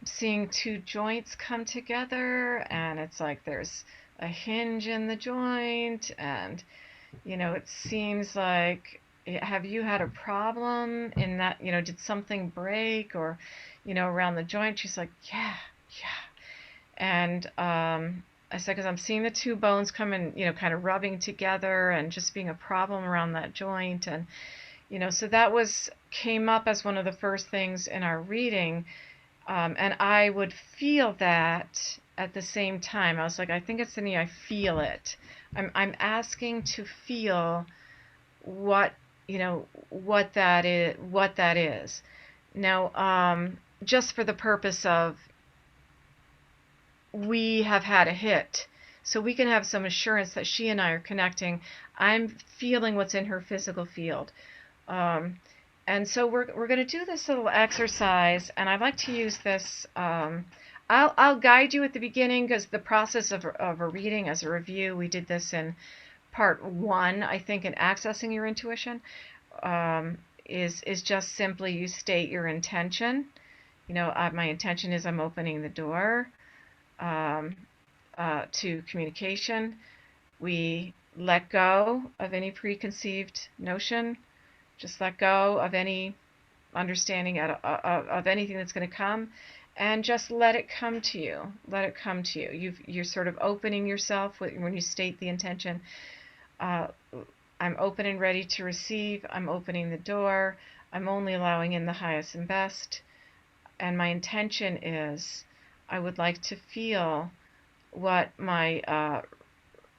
seeing two joints come together, and it's like there's a hinge in the joint, and it seems like, have you had a problem in that, did something break or, around the joint? She's like, yeah, yeah. And I said, because I'm seeing the two bones coming, kind of rubbing together and just being a problem around that joint. And, so that came up as one of the first things in our reading. And I would feel that at the same time. I was like, I think it's in me. I feel it. I'm asking to feel what what that is. Now, just for the purpose of, we have had a hit, so we can have some assurance that she and I are connecting. I'm feeling what's in her physical field. Um, and so we're going to do this little exercise, and I like to use this. I'll guide you at the beginning, because the process of a reading as a review, we did this in part one, I think, in accessing your intuition, is just simply you state your intention. My intention is I'm opening the door um, to communication. We let go of any preconceived notion. Just let go of any understanding of anything that's going to come, and just let it come to you. Let it come to you. You're sort of opening yourself when you state the intention. Uh, I'm open and ready to receive. I'm opening the door. I'm only allowing in the highest and best. And my intention is, I would like to feel what my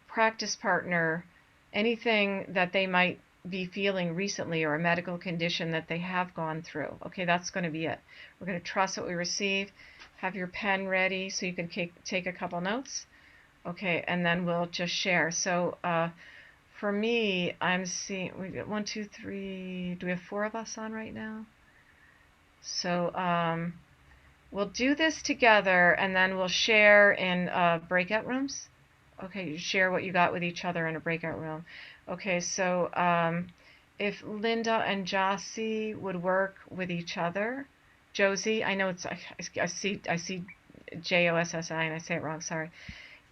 practice partner, anything that they might be feeling recently, or a medical condition that they have gone through. Okay, that's going to be it. We're going to trust what we receive. Have your pen ready so you can take a couple notes. Okay, and then we'll just share. So for me, I'm seeing, we got 1, 2, 3, do we have 4 of us on right now? So we'll do this together, and then we'll share in breakout rooms. Okay, you share what you got with each other in a breakout room. Okay, so if Linda and Jossie would work with each other. Josie, I know I see Jossi, and I say it wrong, sorry.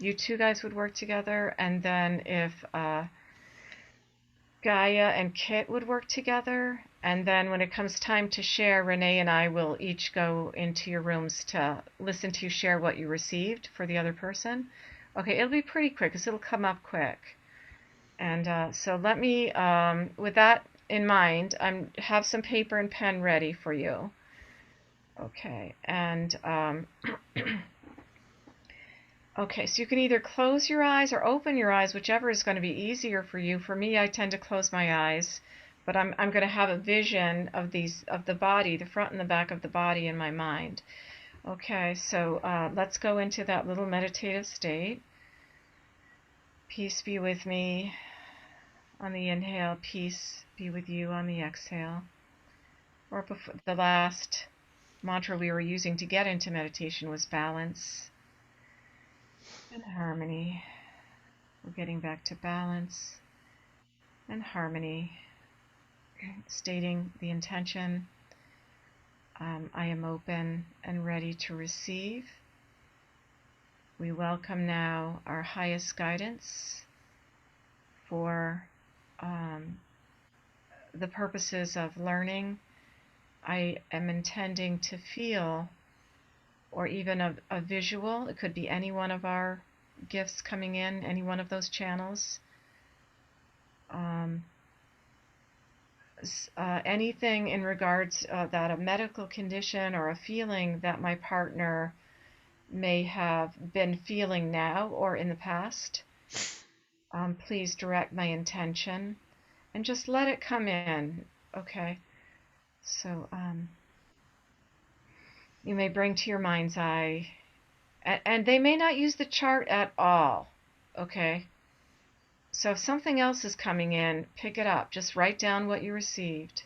You two guys would work together, and then if Gaia and Kit would work together, and then when it comes time to share, Renee and I will each go into your rooms to listen to you share what you received for the other person. Okay, it'll be pretty quick because it'll come up quick. And so let me, with that in mind, have some paper and pen ready for you. Okay, and okay, so you can either close your eyes or open your eyes, whichever is going to be easier for you. For me, I tend to close my eyes, but I'm going to have a vision of the body, the front and the back of the body in my mind. Okay, so let's go into that little meditative state. Peace be with me on the inhale, peace be with you on the exhale. Or before, the last mantra we were using to get into meditation was balance and harmony. We're getting back to balance and harmony, stating the intention. I am open and ready to receive. We welcome now our highest guidance for the purposes of learning. I am intending to feel, or even a visual, it could be any one of our gifts coming in, any one of those channels. Anything in regards that a medical condition or a feeling that my partner may have been feeling now or in the past. Please direct my intention and just let it come in. Okay, so you may bring to your mind's eye, and they may not use the chart at all. Okay, so if something else is coming in, pick it up. Just write down what you received.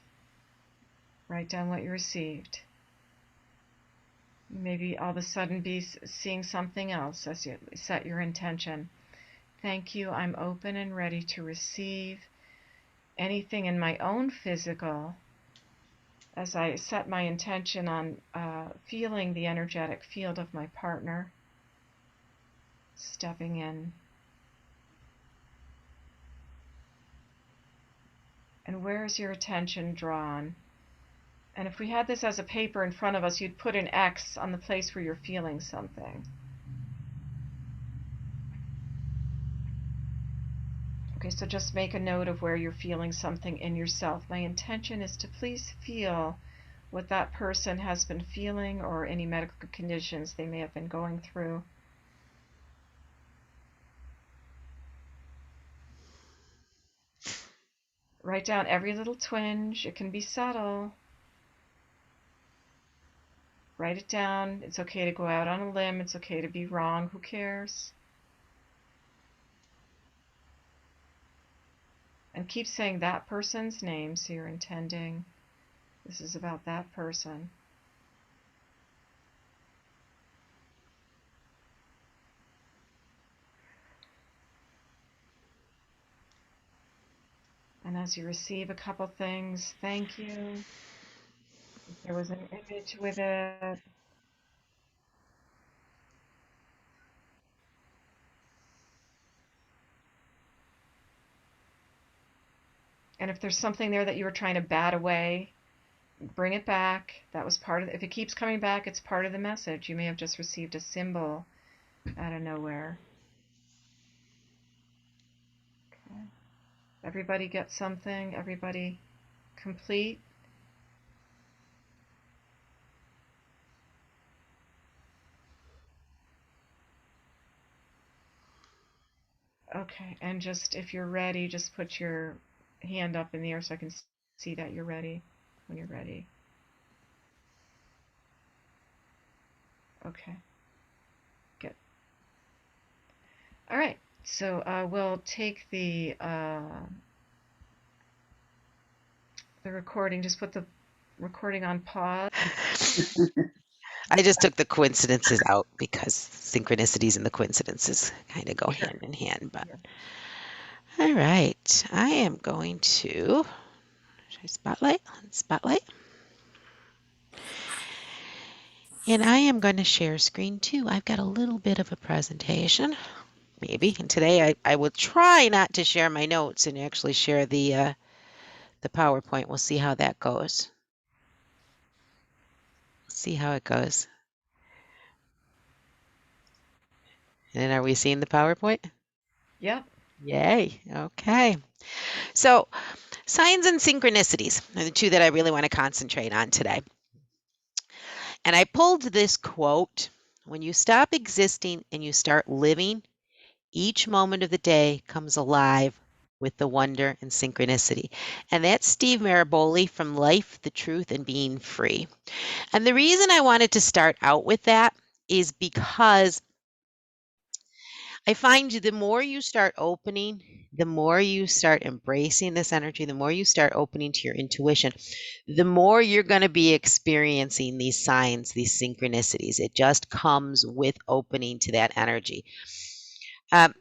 Write down what you received. Maybe all of a sudden be seeing something else as you set your intention. Thank you. I'm open and ready to receive anything in my own physical as I set my intention on feeling the energetic field of my partner, stepping in. And where is your attention drawn? And if we had this as a paper in front of us, you'd put an X on the place where you're feeling something. Okay, so just make a note of where you're feeling something in yourself. My intention is to please feel what that person has been feeling or any medical conditions they may have been going through. Write down every little twinge. It can be subtle. Write it down. It's okay to go out on a limb. It's okay to be wrong. Who cares? And keep saying that person's name, so you're intending this is about that person. And as you receive a couple things, thank you. If there was an image with it, and if there's something there that you were trying to bat away, bring it back. That was part of it. If it keeps coming back, it's part of the message. You may have just received a symbol out of nowhere. Okay. Everybody get something? Everybody complete? Okay, and just if you're ready, just put your hand up in the air so I can see that you're ready when you're ready. Okay, good. All right, so we'll take the recording. Just put the recording on pause. I just took the coincidences out because synchronicities and the coincidences kind of go Sure. hand in hand. But Sure. all right, I am going to should I spotlight. Spotlight. And I am going to share screen too. I've got a little bit of a presentation, maybe. And today I will try not to share my notes and actually share the PowerPoint. We'll see how that goes. See how it goes. And are we seeing the PowerPoint? Yep. Yay. Okay. So signs and synchronicities are the two that I really want to concentrate on today. And I pulled this quote: "When you stop existing and you start living, each moment of the day comes alive with the wonder and synchronicity." And that's Steve Maraboli from Life, the Truth, and Being Free. And the reason I wanted to start out with that is because I find the more you start opening, the more you start embracing this energy, the more you start opening to your intuition, the more you're going to be experiencing these signs, these synchronicities. It just comes with opening to that energy. Um,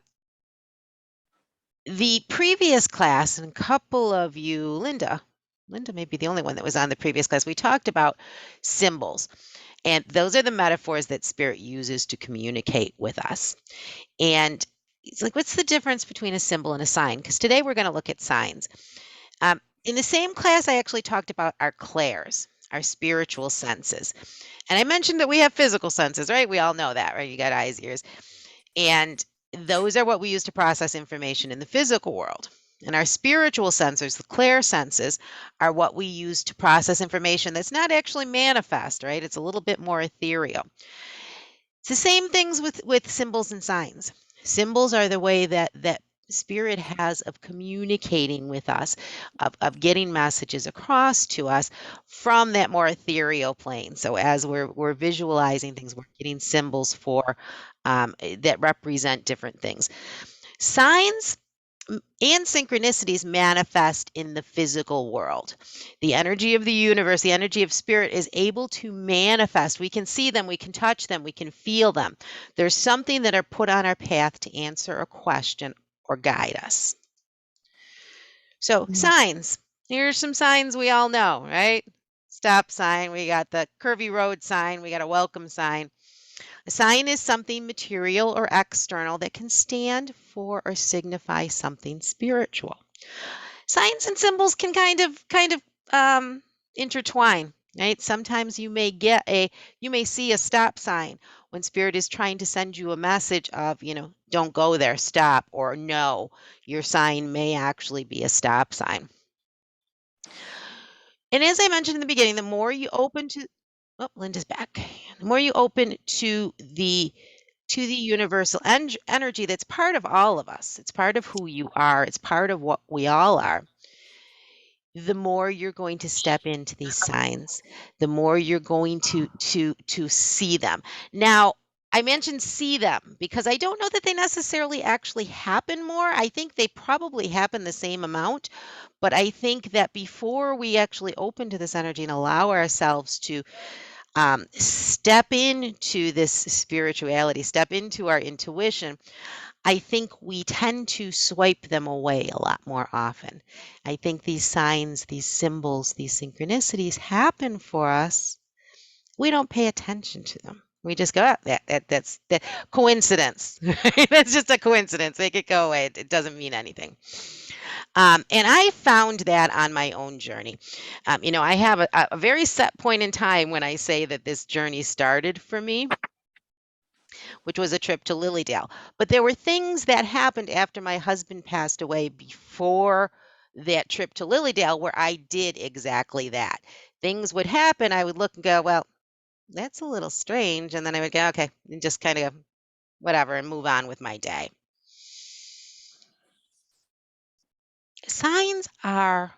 the previous class, and a couple of you, Linda may be the only one that was on the previous class, we talked about symbols. And those are the metaphors that spirit uses to communicate with us. And it's like, what's the difference between a symbol and a sign? Because today we're going to look at signs. In the same class, I actually talked about our clairs, our spiritual senses. And I mentioned that we have physical senses, right? We all know that, right? You got eyes, ears. And those are what we use to process information in the physical world. And our spiritual sensors, the clair senses, are what we use to process information that's not actually manifest, right? It's a little bit more ethereal. It's the same things with symbols and signs. Symbols are the way that spirit has of communicating with us, of getting messages across to us from that more ethereal plane. So as we're visualizing things, we're getting symbols for that represent different things. Signs and synchronicities manifest in the physical world. The energy of the universe, the energy of spirit is able to manifest. We can see them, we can touch them, we can feel them. There's something that are put on our path to answer a question or guide us. So, signs. Here's some signs we all know, right? Stop sign, we got the curvy road sign, we got a welcome sign. A sign is something material or external that can stand for or signify something spiritual. Signs and symbols can kind of intertwine, right? Sometimes you may see a stop sign when spirit is trying to send you a message of, don't go there, stop, or no. Your sign may actually be a stop sign. And as I mentioned in the beginning, the more you open to Linda's back. The more you open to the universal energy that's part of all of us. It's part of who you are. It's part of what we all are. The more you're going to step into these signs, the more you're going to see them. Now, I mentioned see them because I don't know that they necessarily actually happen more. I think they probably happen the same amount, but I think that before we actually open to this energy and allow ourselves to step into this spirituality, step into our intuition, I think we tend to swipe them away a lot more often. I think these signs, these symbols, these synchronicities happen for us. We don't pay attention to them. We just go, that's that coincidence. That's just a coincidence. Make it go away. It doesn't mean anything. And I found that on my own journey. I have a very set point in time when I say that this journey started for me, which was a trip to Lilydale. But there were things that happened after my husband passed away before that trip to Lilydale where I did exactly that. Things would happen, I would look and go, well, that's a little strange. And then I would go, okay, and just kind of whatever and move on with my day. Signs are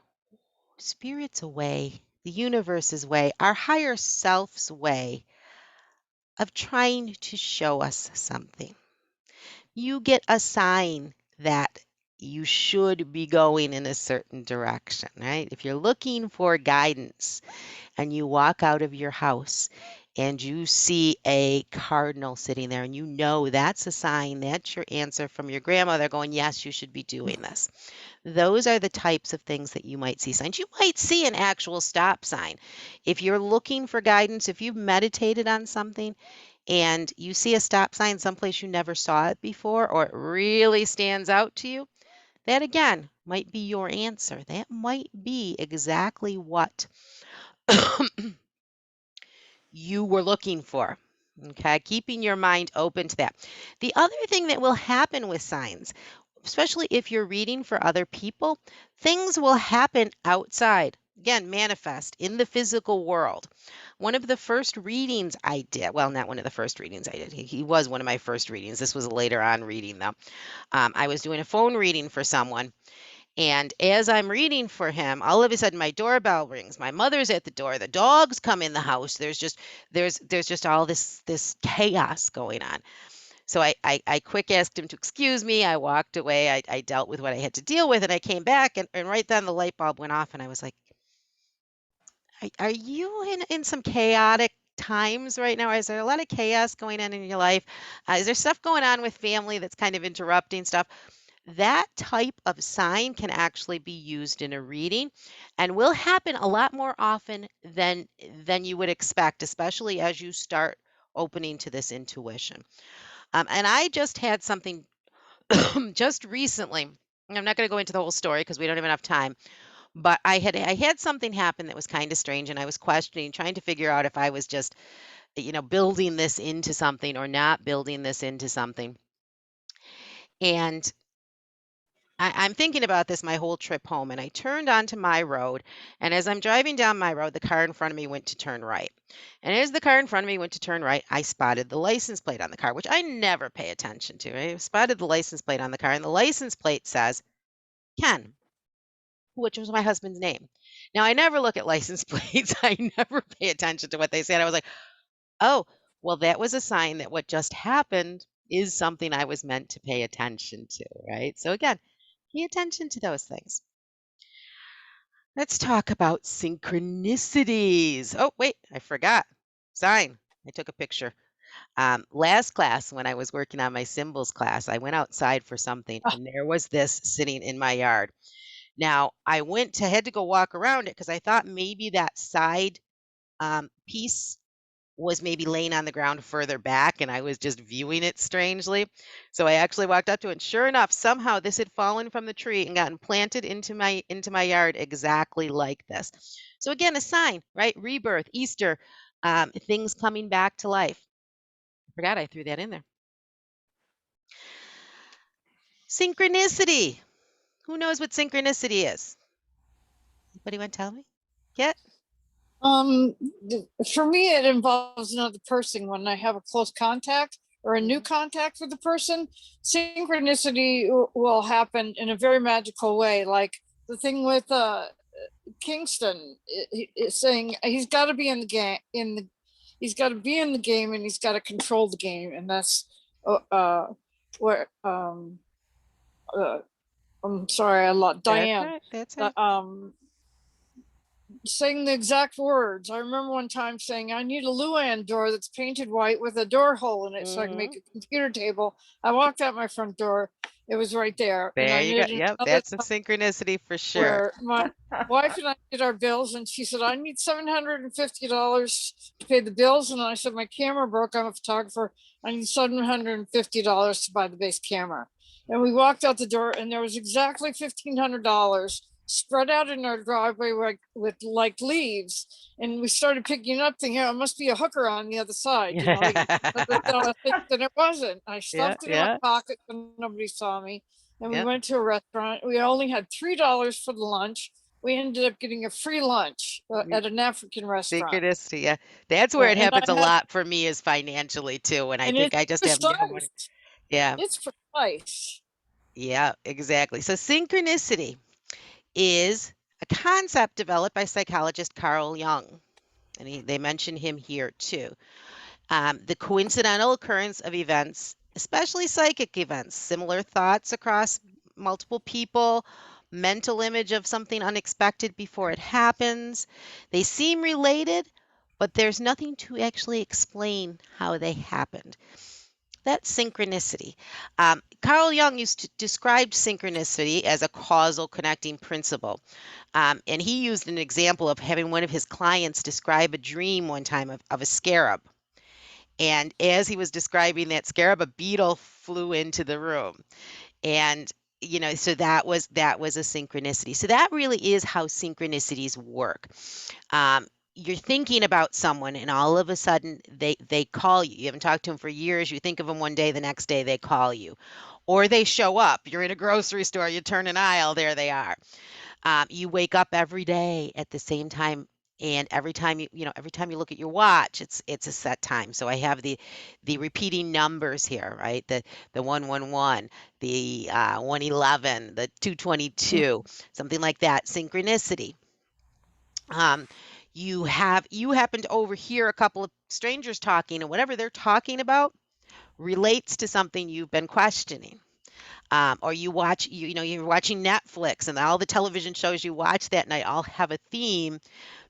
spirit's way, the universe's way, our higher self's way of trying to show us something. You get a sign that you should be going in a certain direction, right? If you're looking for guidance and you walk out of your house and you see a cardinal sitting there and you know that's a sign, that's your answer from your grandmother going, yes, you should be doing this. Those are the types of things that you might see signs. You might see an actual stop sign. If you're looking for guidance, if you've meditated on something and you see a stop sign someplace you never saw it before, or it really stands out to you, that again might be your answer. That might be exactly what you were looking for. Okay, keeping your mind open to that. The other thing that will happen with signs, especially if you're reading for other people, things will happen outside again, manifest in the physical world. One of the first readings I did, well, not one of the first readings I did. He was one of my first readings. This was a later on reading, though. I was doing a phone reading for someone, and as I'm reading for him, all of a sudden my doorbell rings. My mother's at the door. The dogs come in the house. There's just all this chaos going on. So I quick asked him to excuse me. I walked away. I dealt with what I had to deal with, and I came back, and right then the light bulb went off, and I was like, are you in some chaotic times right now? Is there a lot of chaos going on in your life? Is there stuff going on with family that's kind of interrupting stuff? That type of sign can actually be used in a reading and will happen a lot more often than you would expect, especially as you start opening to this intuition. And I just had something just recently. I'm not going to go into the whole story because we don't have enough time. But I had something happen that was kind of strange, and I was questioning, trying to figure out if I was just, building this into something or not building this into something. And I'm thinking about this my whole trip home, and I turned onto my road. And as I'm driving down my road, the car in front of me went to turn right. And as the car in front of me went to turn right, I spotted the license plate on the car, which I never pay attention to. I spotted the license plate on the car, and the license plate says Ken, which was my husband's name. Now, I never look at license plates. I never pay attention to what they say. And I was like, oh, well, that was a sign that what just happened is something I was meant to pay attention to, right? So again, pay attention to those things. Let's talk about synchronicities. Oh, wait, I forgot. Sign. I took a picture. Last class, when I was working on my symbols class, I went outside for something, and there was this sitting in my yard. Now, had to go walk around it because I thought maybe that side piece was maybe laying on the ground further back and I was just viewing it strangely. So I actually walked up to it, and sure enough, somehow this had fallen from the tree and gotten planted into my yard exactly like this. So again, a sign, right? Rebirth, Easter, things coming back to life. I forgot I threw that in there. Synchronicity. Who knows what synchronicity is? Anybody want to tell me? Yet? Um, for me, it involves another person when I have a close contact or a new contact with the person. Synchronicity will happen in a very magical way. Like the thing with Kingston is saying he's got to be in the game. He's got to be in the game, and he's got to control the game, and that's what. I'm sorry, I lost Diane. That's right. Saying the exact words. I remember one time saying, I need a Luan door that's painted white with a door hole in it so I can make a computer table. I walked out my front door. It was right there. There you go. Yep, that's a synchronicity for sure. My wife and I did our bills, and she said, I need $750 to pay the bills. And I said, my camera broke. I'm a photographer. I need $750 to buy the base camera. And we walked out the door, and there was exactly $1,500 spread out in our driveway with like leaves, and we started picking up thinking, oh, it must be a hooker on the other side, you know, then it wasn't. I stuffed it in my pocket so nobody saw me, and we went to a restaurant. We only had $3 for the lunch. We ended up getting a free lunch at an African restaurant. Synchronicity, yeah. That's where it happens a lot for me, is financially too, and I think I just have no money. Yeah. It's precise. Yeah, exactly. So synchronicity is a concept developed by psychologist Carl Jung, and they mention him here too. The coincidental occurrence of events, especially psychic events, similar thoughts across multiple people, mental image of something unexpected before it happens. They seem related, but there's nothing to actually explain how they happened. That's synchronicity. Carl Jung used to describe synchronicity as a causal connecting principle. And he used an example of having one of his clients describe a dream one time of a scarab. And as he was describing that scarab, a beetle flew into the room. And so that was a synchronicity. So that really is how synchronicities work. You're thinking about someone, and all of a sudden they call you. You haven't talked to them for years. You think of them one day, the next day they call you, or they show up. You're in a grocery store, you turn an aisle, there they are. You wake up every day at the same time, and every time every time you look at your watch, it's a set time. So I have the repeating numbers here, right? The 111, the 111, the 222, something like that. Synchronicity. Um, you happen to overhear a couple of strangers talking, and whatever they're talking about relates to something you've been questioning. Or you're watching Netflix, and all the television shows you watch that night all have a theme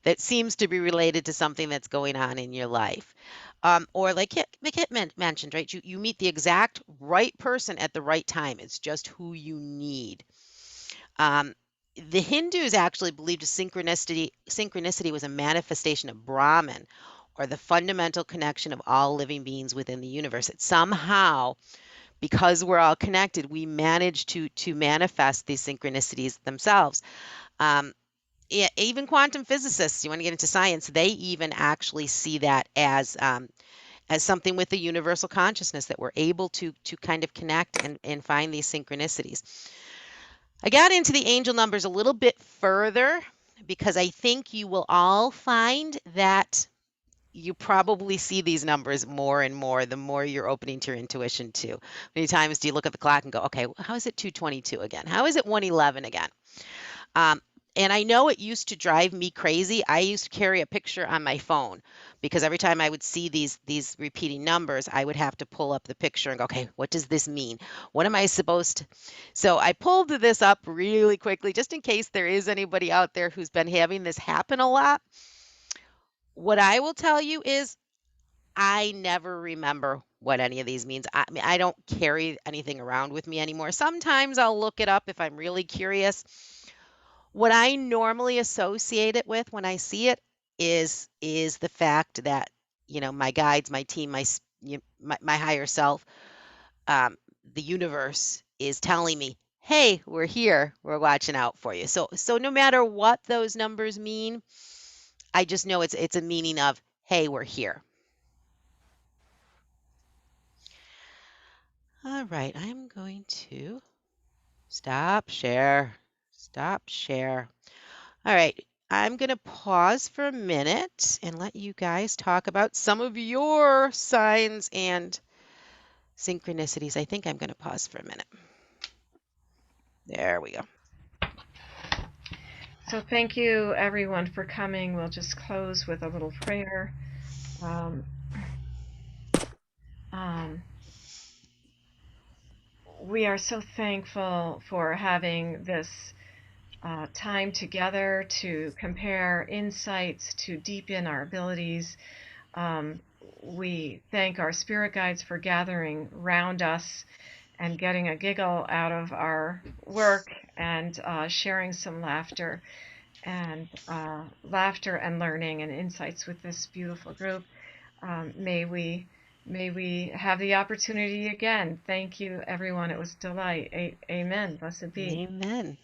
that seems to be related to something that's going on in your life. Or like Kit mentioned, right? You meet the exact right person at the right time. It's just who you need. Um, the Hindus actually believed synchronicity was a manifestation of Brahman, or the fundamental connection of all living beings within the universe. It somehow, because we're all connected, we manage to manifest these synchronicities themselves. Um, Even quantum physicists, you want to get into science, they even actually see that as something with the universal consciousness, that we're able to kind of connect and find these synchronicities. I got into the angel numbers a little bit further because I think you will all find that you probably see these numbers more and more the more you're opening to your intuition too. Many times do you look at the clock and go, okay, how is it 222 again? How is it 111 again? Um, and I know it used to drive me crazy. I used to carry a picture on my phone because every time I would see these repeating numbers, I would have to pull up the picture and go, okay, what does this mean? What am I supposed to? So I pulled this up really quickly just in case there is anybody out there who's been having this happen a lot. What I will tell you is I never remember what any of these means. I mean, I don't carry anything around with me anymore. Sometimes I'll look it up if I'm really curious. What I normally associate it with when I see it is the fact that, my guides, my team, my higher self, um, the universe is telling me, "Hey, we're here. We're watching out for you." So no matter what those numbers mean, I just know it's a meaning of, "Hey, we're here." All right, I'm going to stop share. Stop share. All right, I'm going to pause for a minute and let you guys talk about some of your signs and synchronicities. I think I'm going to pause for a minute. There we go. So thank you everyone for coming. We'll just close with a little prayer. Um, um, we are so thankful for having this time together to compare insights, to deepen our abilities. Um, we thank our spirit guides for gathering round us and getting a giggle out of our work, and sharing some laughter and learning and insights with this beautiful group. May we have the opportunity again. Thank you, everyone. It was a delight. Amen. Blessed be. Amen.